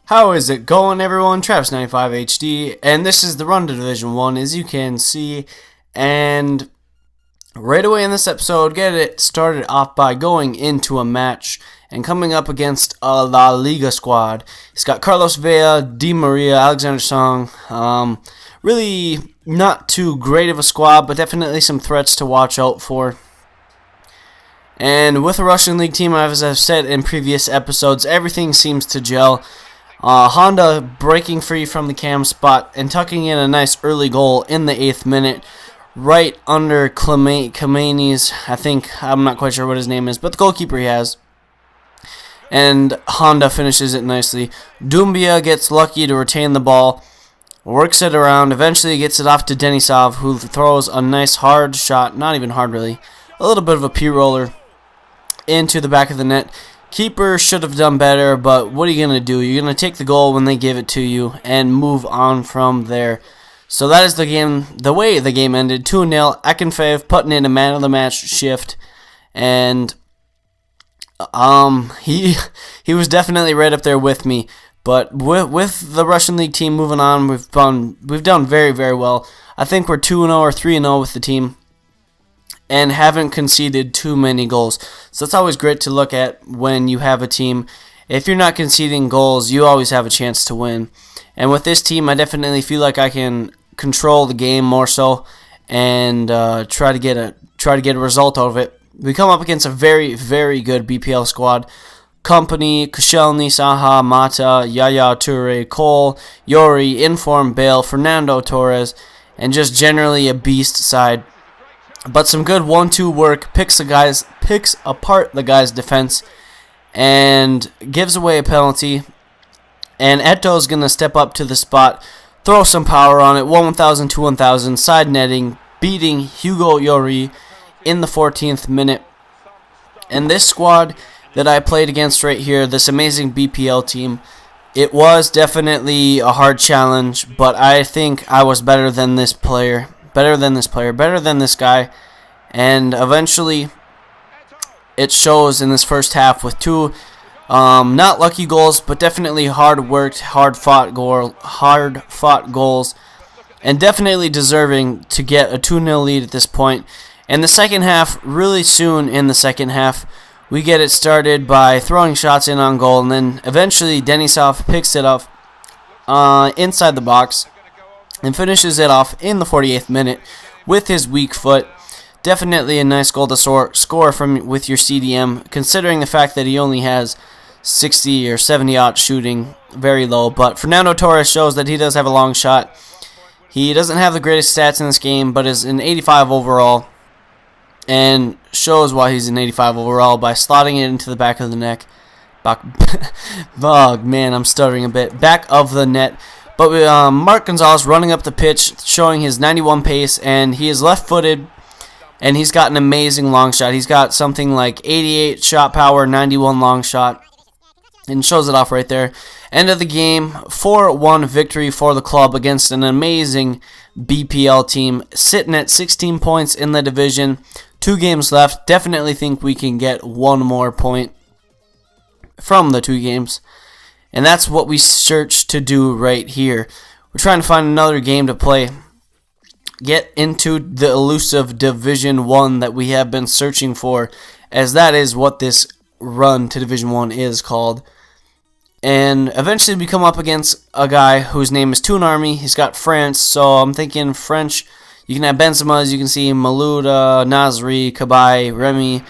How is it going, everyone? Travis95HD, and this is the run to Division 1, as you can see. And right away in this episode, get it started off by going into a match and coming up against a La Liga squad. It's got Carlos Vela, Di Maria, Alexander Song. Really not too great of a squad, but definitely some threats to watch out for. And with a Russian League team, as I've said in previous episodes, everything seems to gel. Honda breaking free from the cam spot and tucking in a nice early goal in the 8th minute, right under Kameni's. I'm not quite sure what his name is, but the goalkeeper he has. And Honda finishes it nicely. Doumbia gets lucky to retain the ball, works it around, eventually gets it off to Denisov, who throws a nice hard shot, not even hard really, a little bit of a P-roller into the back of the net. Keeper should have done better, but what are you going to do? You're going to take the goal when they give it to you and move on from there. So that is the game. The way the game ended, 2-0. Akinfeev putting in a man of the match shift, and he was definitely right up there with me. But with the Russian League team moving on, we've done very, very well. I think we're 2-0 or 3-0 with the team, and haven't conceded too many goals. So it's always great to look at when you have a team. If you're not conceding goals, you always have a chance to win. And with this team, I definitely feel like I can control the game more so, and try to get a result out of it. We come up against a very, very good BPL squad. Company, Koscielny, Saha, Mata, Yaya Toure, Cole, Yori, Inform, Bale, Fernando Torres, and just generally a beast side. But some good 1-2 work, picks apart the guy's defense, and gives away a penalty. And Eto's going to step up to the spot, throw some power on it, 1,000 to 1,000, side netting, beating Hugo Yori in the 14th minute. And this squad that I played against right here, this amazing BPL team, it was definitely a hard challenge, but I think I was better than this player. Better than this guy, and eventually it shows in this first half with two not lucky goals, but definitely hard-worked, hard-fought goals, and definitely deserving to get a 2-0 lead at this point. And the second half, really soon in the second half, we get it started by throwing shots in on goal, and then eventually Denisov picks it up inside the box and finishes it off in the 48th minute with his weak foot. Definitely a nice goal to score from with your CDM, considering the fact that he only has 60 or 70-aught shooting, very low. But Fernando Torres shows that he does have a long shot. He doesn't have the greatest stats in this game, but is an 85 overall, and shows why he's an 85 overall by slotting it into the back of the neck. Oh, man, I'm stuttering a bit. Back of the net. But Mark Gonzalez running up the pitch, showing his 91 pace, and he is left-footed, and he's got an amazing long shot. He's got something like 88 shot power, 91 long shot, and shows it off right there. End of the game, 4-1 victory for the club against an amazing BPL team, sitting at 16 points in the division. 2 games left. Definitely think we can get 1 more point from the 2 games. And that's what we search to do right here. We're trying to find another game to play. Get into the elusive Division 1 that we have been searching for, as that is what this run to Division 1 is called. And eventually we come up against a guy whose name is Toon Army. He's got France, so I'm thinking French. You can have Benzema, as you can see, Malouda, Nasri, Kabay, Remy.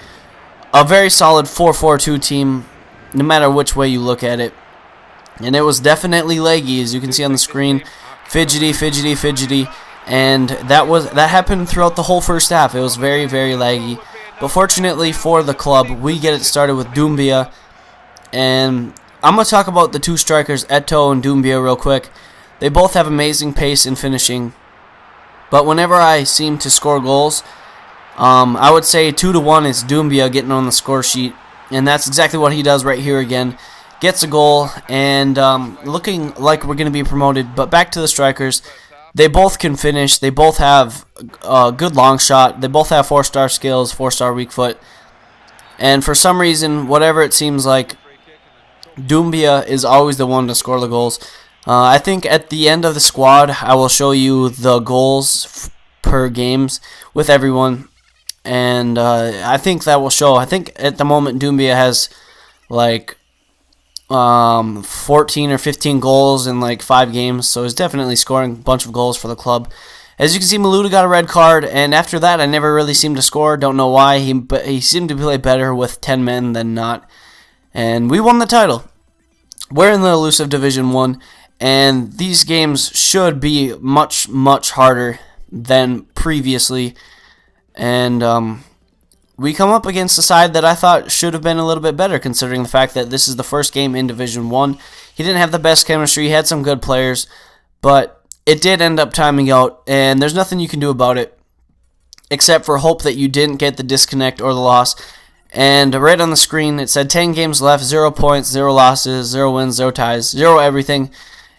A very solid 4-4-2 team, no matter which way you look at it. And it was definitely laggy, as you can see on the screen. Fidgety. And that happened throughout the whole first half. It was very, very laggy. But fortunately for the club, we get it started with Doumbia. And I'm going to talk about the 2 strikers, Eto and Doumbia, real quick. They both have amazing pace and finishing. But whenever I seem to score goals, I would say 2-1 is Doumbia getting on the score sheet. And that's exactly what he does right here again. Gets a goal, and looking like we're going to be promoted. But back to the strikers. They both can finish. They both have a good long shot. They both have 4-star skills, 4-star weak foot. And for some reason, whatever it seems like, Doumbia is always the one to score the goals. I think at the end of the squad, I will show you the goals per games with everyone, and I think that will show. I think at the moment Doumbia has like 14 or 15 goals in like 5 games, so he's definitely scoring a bunch of goals for the club. As you can see, Maluda got a red card, and after that, I never really seemed to score. Don't know why. But he seemed to play better with 10 men than not, and we won the title. We're in the elusive Division 1, and these games should be much, much harder than previously. And we come up against a side that I thought should have been a little bit better, considering the fact that this is the first game in Division 1. He didn't have the best chemistry. He had some good players, but it did end up timing out, and there's nothing you can do about it except for hope that you didn't get the disconnect or the loss. And right on the screen, it said 10 games left, 0 points, 0 losses, 0 wins, 0 ties, 0 everything.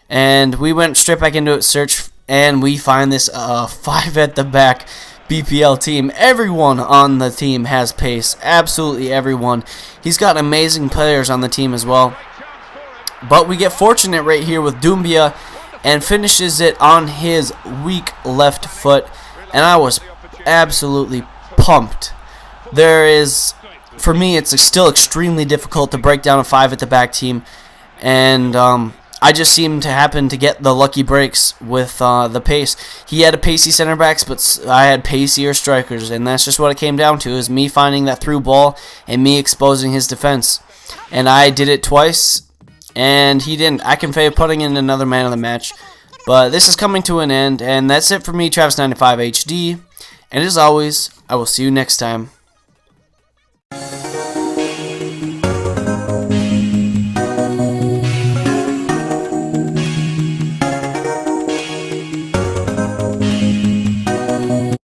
And we went straight back into it, search, and we find this 5 at the back BPL team. Everyone on the team has pace, absolutely everyone. He's got amazing players on the team as well. But we get fortunate right here with Doumbia, and finishes it on his weak left foot, and I was absolutely pumped. For me, it's still extremely difficult to break down a 5 at the back team, and I just seemed to happen to get the lucky breaks with the pace. He had a pacey center backs, but I had pacier strikers, and that's just what it came down to, is me finding that through ball and me exposing his defense. And I did it twice, and he didn't. I can fave putting in another man of the match. But this is coming to an end, and that's it for me, Travis95 HD. And as always, I will see you next time.